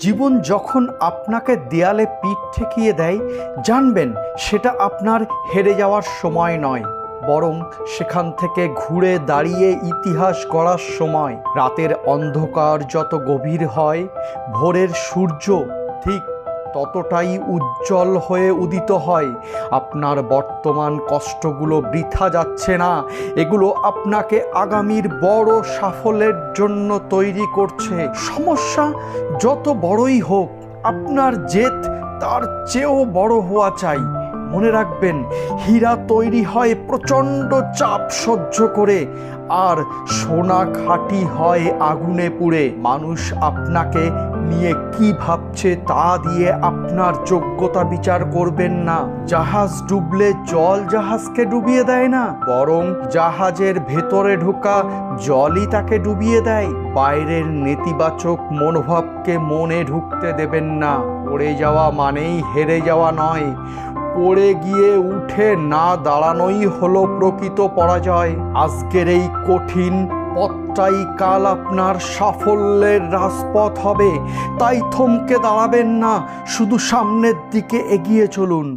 জীবন যখন আপনাকে দেয়ালে পিঠ ঠেকিয়ে দেয়, জানবেন সেটা আপনার হেরে যাওয়ার সময় নয়, বরং সেখান থেকে ঘুরে দাঁড়িয়ে ইতিহাস গড়ার সময়। রাতের অন্ধকার যত গভীর হয়, ভোরের সূর্য ঠিক ততটাই উজ্জ্বল হয়ে উদিত হয়। আপনার বর্তমান কষ্টগুলো বৃথা যাচ্ছে না, এগুলো আপনাকে আগামীর বড় সাফল্যের জন্য তৈরি করছে। সমস্যা যত বড়ই হোক, আপনার জেদ তার চেয়েও বড় হওয়া চাই। মনে রাখবেন, হীরা তৈরি হয় প্রচণ্ড চাপ সহ্য করে, আর সোনা খাঁটি হয় আগুনে পুড়ে। মানুষ আপনাকে নিয়ে কি ভাবছে তা দিয়ে আপনার যোগ্যতা বিচার করবেন না। জাহাজ ডুবলে জল জাহাজকে ডুবিয়ে দেয় না, বরং জাহাজের ভেতরে ঢোকা জলই তাকে ডুবিয়ে দেয়। বাইরের নেতিবাচক মনোভাবকে মনে ঢুকতে দেবেন না। পড়ে যাওয়া মানেই হেরে যাওয়া নয়, পড়ে গিয়ে উঠে না দাঁড়ানোই হলো প্রকৃত পরাজয়। আজকের এই কঠিন পথটাই কাল আপনার সাফল্যের রাজপথ হবে। তাই থমকে দাঁড়াবেন না, শুধু সামনের দিকে এগিয়ে চলুন।